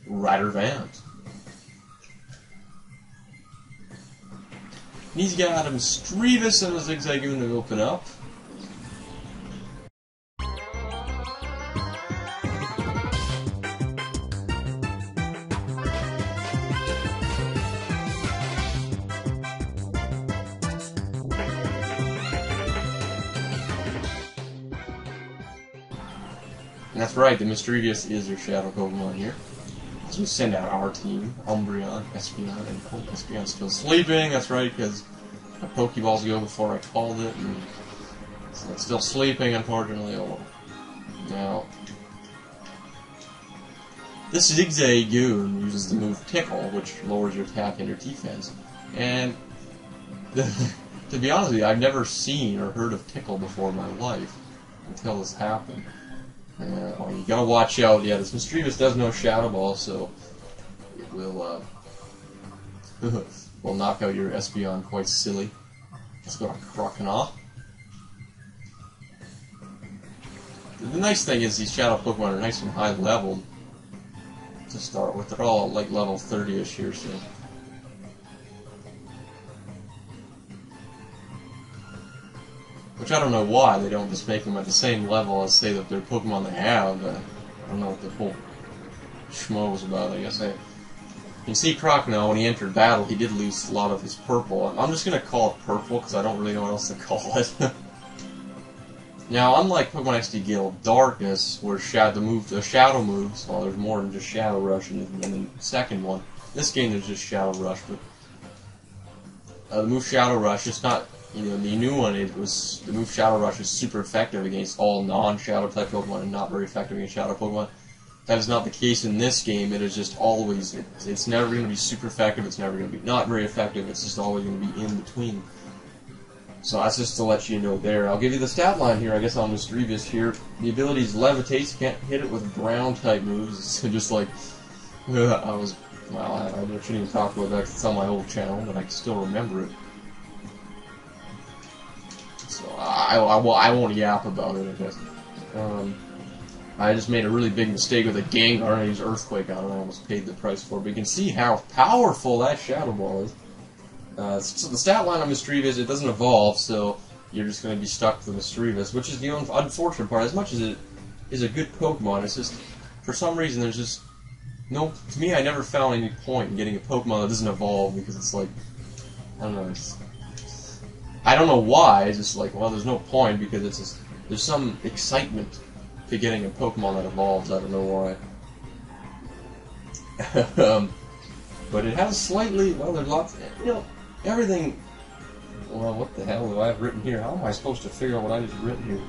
Ryder Vant. He's got him Misdreavus and a Zigzagoon to open up. And that's right, the Misdreavus is your Shadow Pokemon here. So we send out our team, Umbreon, Espeon, and Espeon's still sleeping, that's right, because my Pokeballs go before I called it, and so it's still sleeping, unfortunately. Oh, now, this Zigzagoon uses the move Tickle, which lowers your attack and your defense. And, to be honest with you, I've never seen or heard of Tickle before in my life, until this happened. Oh, you gotta watch out. Yeah, this Misdreavus does know Shadow Ball, so it will will knock out your Espeon quite silly. Let's go to Croconaw. The nice thing is these Shadow Pokemon are nice and high leveled to start with. They're all like level 30-ish here, so. Which I don't know why they don't just make them at the same level as, say, that their Pokemon they have. I don't know what the whole schmo was about, I guess. You can see Croconaw, when he entered battle, he did lose a lot of his purple. I'm just going to call it purple, because I don't really know what else to call it. Now, unlike Pokemon XD Gale Darkness, where the Shadow moves, well, there's more than just Shadow Rush in the second one. This game, there's just Shadow Rush, but the move Shadow Rush, it's not... You know, the new one, the move Shadow Rush is super effective against all non-Shadow type Pokemon and not very effective against Shadow Pokemon. That is not the case in this game. It is just always, it's never going to be super effective, it's never going to be not very effective, it's just always going to be in between. So that's just to let you know there. I'll give you the stat line here, I guess, on Misdreavus here. The ability is Levitate, you can't hit it with ground type moves. It's just like, I shouldn't even talk about that because it's on my old channel, but I can still remember it. So I won't yap about it, I guess. I just made a really big mistake with a Gengar and I used Earthquake on it. I almost paid the price for it. But you can see how powerful that Shadow Ball is. So the stat line on Misdreavus, it doesn't evolve, so you're just going to be stuck with Misdreavus, which is the unfortunate part. As much as it is a good Pokemon, it's just, for some reason, there's just no... To me, I never found any point in getting a Pokemon that doesn't evolve, because it's like, I don't know, I don't know why, it's just like, well, there's no point, because it's just, there's some excitement to getting a Pokemon that evolves, I don't know why. But it has slightly, well, there's lots, you know, everything, well, what the hell do I have written here? How am I supposed to figure out what I just written here?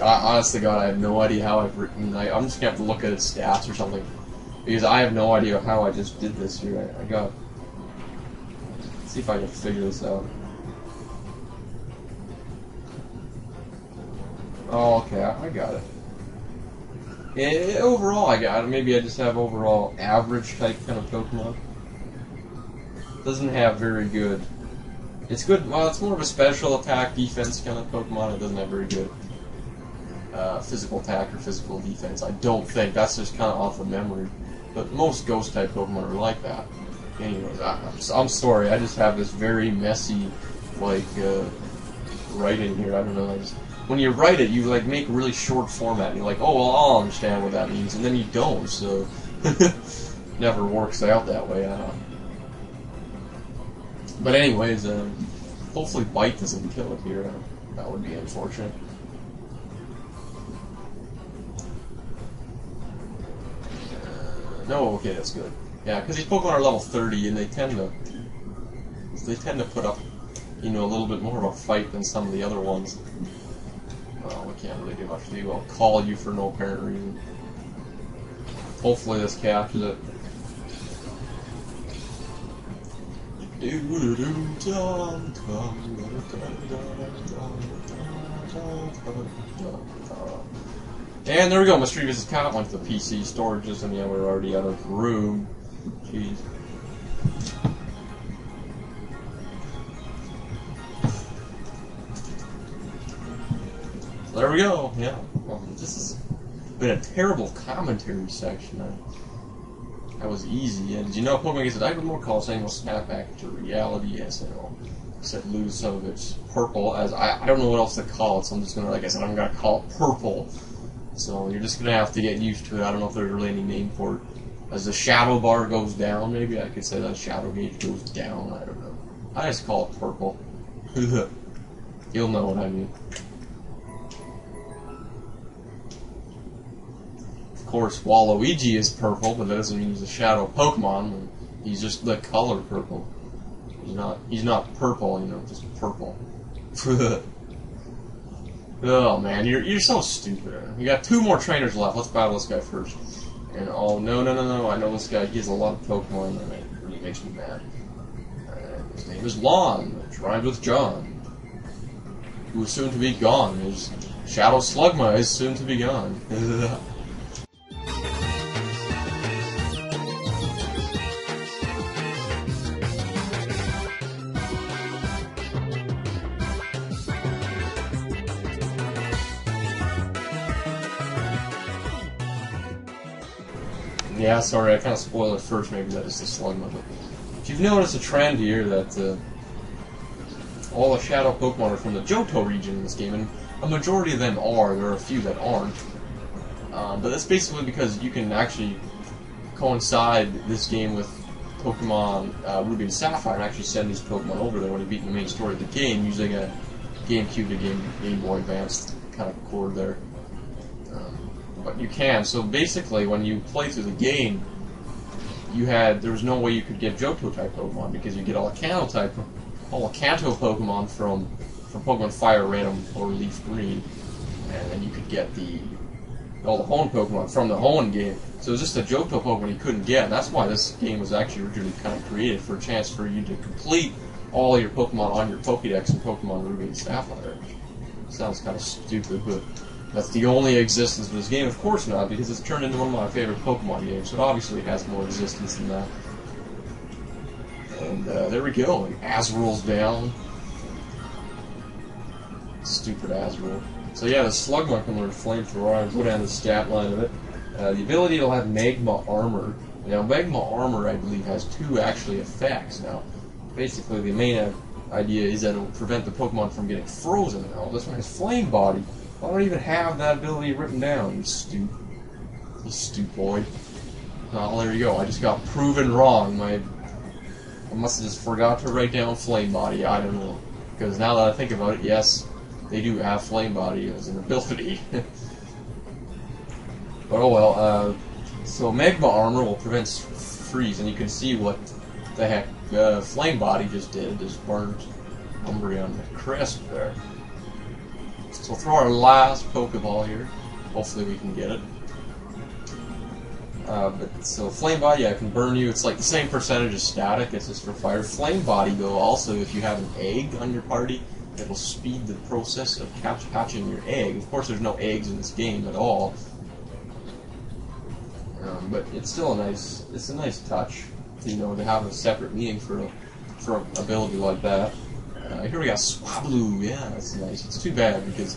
Honest to God, I have no idea how I've written, I'm just going to have to look at its stats or something. Because I have no idea how I just did this here. I got... Let's see if I can figure this out. Oh, okay, I got it. Overall, I got it. Maybe I just have overall average type kind of Pokemon. Doesn't have very good... It's good... Well, it's more of a special attack defense kind of Pokemon. It doesn't have very good physical attack or physical defense. I don't think. That's just kind of off of memory. But most Ghost-type Pokemon are like that. Anyways, I'm sorry, I just have this very messy, like, writing here. I don't know, when you write it, you, like, make really short format, and you're like, oh, well, I'll understand what that means, and then you don't, so... Never works out that way, I don't know. But anyways, hopefully Bite doesn't kill it here. That would be unfortunate. No, okay, that's good. Yeah, because these Pokemon are level 30, and they tend to put up, you know, a little bit more of a fight than some of the other ones. Well, we can't really do much to you. I'll call you for no apparent reason. Hopefully this captures it. And there we go, Misdreavus is caught onto the PC storages, and yeah, we're already out of room. Jeez. There we go. Yeah. Well, this has been a terrible commentary section. That was easy. And did you know Pokemon gets a diaper mode? Colosseum will snap back into reality. Yes, I know. Except lose some of its purple. As I don't know what else to call it, so I'm just gonna, like I said, I'm gonna call it purple. So you're just gonna have to get used to it. I don't know if there's really any name for it. As the shadow bar goes down, maybe I could say that shadow gauge goes down. I don't know. I just call it purple. You'll know what I mean. Of course, Waluigi is purple, but that doesn't mean he's a shadow Pokemon. He's just the color purple. He's not purple, you know, just purple. Oh man, you're so stupid. You got 2 more trainers left. Let's battle this guy first. And oh no! I know this guy. He has a lot of Pokemon, and it really makes me mad. His name is Lon, which rhymes with John, who is soon to be gone. His Shadow Slugma is soon to be gone. Yeah, sorry, I kind of spoiled it first, maybe that is the Slugma. But if you've noticed a trend here that all the Shadow Pokemon are from the Johto region in this game, and a majority of them are, there are a few that aren't. But that's basically because you can actually coincide this game with Pokemon Ruby and Sapphire and actually send these Pokemon over there when you beat the main story of the game using a GameCube to Game Boy Advance kind of cord there. But you can. So basically, when you play through the game, there was no way you could get Johto type Pokemon because you get all the Kanto Pokemon from Pokemon Fire Red or Leaf Green, and then you could get all the Hoenn Pokemon from the Hoenn game. So it was just a Johto Pokemon you couldn't get, and that's why this game was actually originally kind of created for a chance for you to complete all your Pokemon on your Pokédex in Pokemon Ruby and Sapphire. Sounds kind of stupid, but that's the only existence of this game. Of course not, because it's turned into one of my favorite Pokemon games, so it obviously has more existence than that. And there we go, and Azrael's down. Stupid Azrael. So yeah, the Slugma can learn Flamethrower. I'll go down the stat line of it. The ability will have Magma Armor. Now, Magma Armor, I believe, has 2 actually effects. Now, basically, the main idea is that it will prevent the Pokemon from getting frozen. Now, this one has Flame Body. I don't even have that ability written down, you stupoid. Oh, there you go. I just got proven wrong. I must have just forgot to write down Flame Body. I don't know. Because now that I think about it, yes, they do have Flame Body as an ability. But oh well. So Magma Armor will prevent freeze, and you can see what the heck Flame Body just did. Just burned Umbreon crisp there. So we'll throw our last Pokeball here. Hopefully we can get it. So Flame Body, I can burn you. It's like the same percentage as static. It's just for fire. Flame Body, though, also if you have an egg on your party, it will speed the process of hatching your egg. Of course, there's no eggs in this game at all. But it's still a nice touch, you know, to have a separate meaning for an ability like that. Here we got Swablu. Yeah, that's nice. It's too bad because,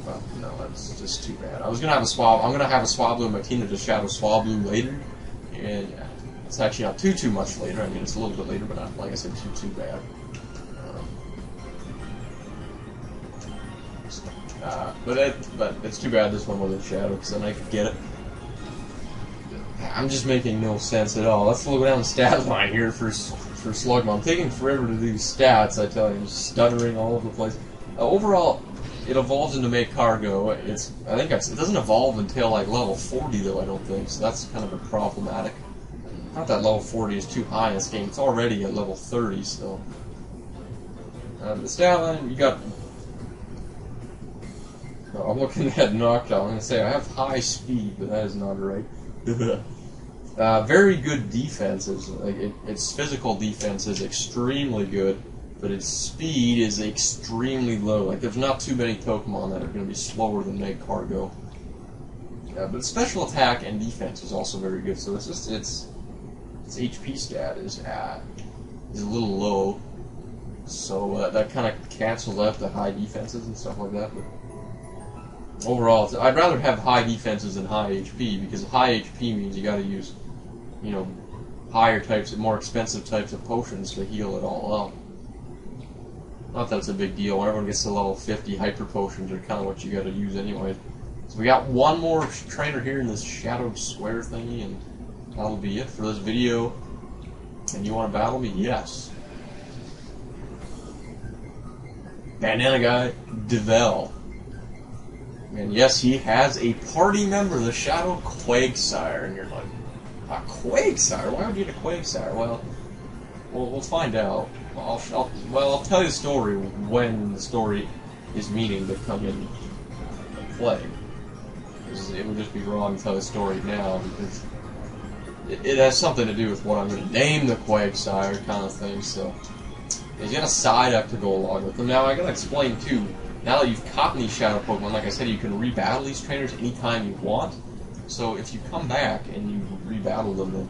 well, no, that's just too bad. I'm gonna have a Swablu in my team to just Shadow Swablu later, and yeah, it's actually not too much later. I mean, it's a little bit later, but not, like I said, too bad. But it's too bad this one wasn't Shadow, because then I could get it. I'm just making no sense at all. Let's look down the stat line here for Slugma. I'm taking forever to do stats, I tell you. I'm stuttering all over the place. Overall, it evolves into Magcargo. I think it doesn't evolve until like level 40, though, I don't think. So that's kind of a problematic. Not that level 40 is too high in this game. It's already at level 30, so. The stat line, you got. Oh, I'm looking at Knockdown. I'm going to say I have high speed, but that is not right. Very good defenses. Like its physical defense is extremely good, but its speed is extremely low. Like there's not too many Pokemon that are going to be slower than Magcargo. But special attack and defense is also very good. So it's just its HP stat is a little low. So that kind of cancels out the high defenses and stuff like that. But overall, I'd rather have high defenses than high HP, because high HP means you gotta use, you know, higher types, more expensive types of potions to heal it all up. Not that it's a big deal. When everyone gets to level 50, hyper potions are kind of what you gotta use anyway. So we got one more trainer here in this Duel Square thingy, and that'll be it for this video. And you want to battle me? Yes. Bandana guy, Duel. And yes, he has a party member, the Shadow Quagsire. And you're like, a Quagsire? Why would you get a Quagsire? Well, we'll find out. I'll tell you the story when the story is meaning to come in and play. It would just be wrong to tell the story now, because it has something to do with what I'm going to name the Quagsire kind of thing, so he's got a side up to go along with him. Now, I got to explain, too, now that you've caught these Shadow Pokemon, like I said, you can rebattle these trainers anytime you want, so if you come back and you rebattle them, then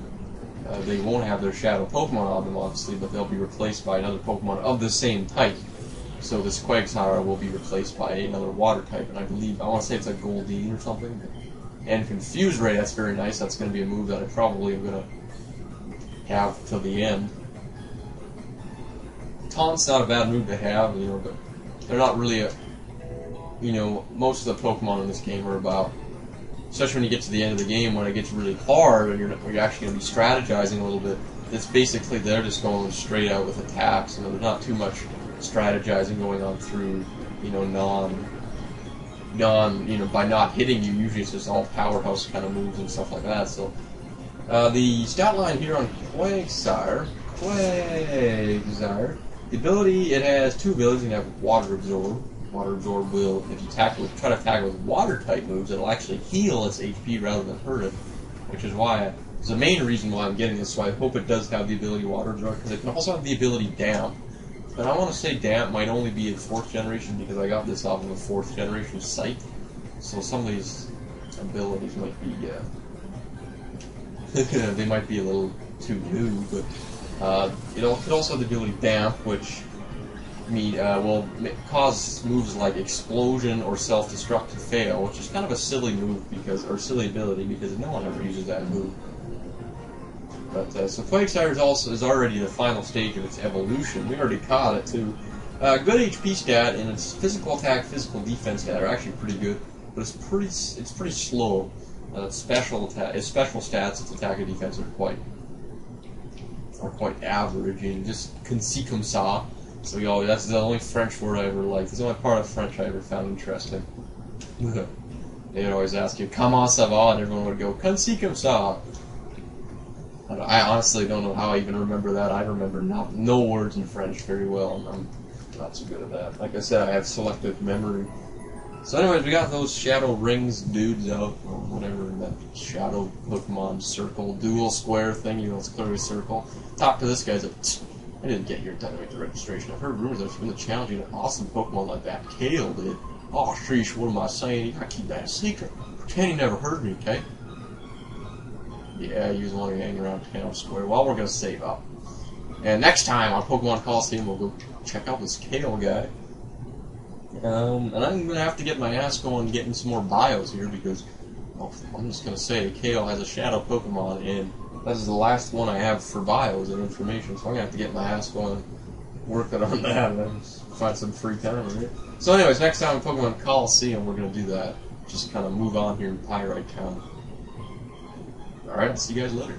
they won't have their Shadow Pokemon on them, obviously, but they'll be replaced by another Pokemon of the same type. So this Quagsire will be replaced by another water type, and I want to say it's a Goldeen or something. And Confuse Ray, that's very nice. That's going to be a move that I probably am going to have till the end. Taunt's not a bad move to have, you know, but they're not really a, you know, most of the Pokemon in this game are about, especially when you get to the end of the game, when it gets really hard and you're actually going to be strategizing a little bit, it's basically they're just going straight out with attacks. You know, there's not too much strategizing going on through, you know, you know, by not hitting you. Usually it's just all powerhouse kind of moves and stuff like that. So the stat line here on Quagsire, the ability, it has two abilities. You can have Water Absorb. Water Absorb will, if you try to attack with water type moves, it'll actually heal its HP rather than hurt it, which is why it's the main reason why I'm getting this. So I hope it does have the ability Water Absorb, because it can also have the ability Damp. But I want to say Damp might only be in 4th generation, because I got this off of a 4th generation site. So some of these abilities might be, they might be a little too new, but it could also have the ability Damp, which will cause moves like Explosion or Self-Destruct to fail, which is kind of a silly move, or silly ability, because no one ever uses that move. But so Quagsire is already the final stage of its evolution. We already caught it too. Good HP stat, and its physical attack, physical defense stat are actually pretty good, but it's pretty slow. Its special stats, its attack and defense are quite average, and just "Consi comme ça." So that's the only French word I ever liked. It's the only part of French I ever found interesting. They would always ask you "Comment ça va?" and everyone would go "Consi comme ça." I honestly don't know how I even remember that. I remember no words in French very well, and I'm not so good at that. Like I said, I have selective memory. So anyways, we got those Shadow Rings dudes out, or whatever, in that Shadow Pokemon Circle, Duel Square thing, you know, it's clearly Circle. Talk to this guy's like, I didn't get here in time to make the registration. I've heard rumors that it's been challenging an awesome Pokemon like that Kale did. Oh, sheesh, what am I saying? You gotta keep that a secret. Pretend you never heard me, okay? Yeah, you just want to hang around Duel Square. Well, we're going to save up. And next time on Pokemon Colosseum, we'll go check out this Kale guy. And I'm going to have to get my ass going getting some more bios here, because, well, I'm just going to say, Kale has a Shadow Pokemon, and that is the last one I have for bios and information, so I'm going to have to get my ass going working on that and find some free time, right? So anyways, next time on Pokemon Colosseum, we're going to do that. Just kind of move on here in Pyrite Town. Alright, I'll see you guys later.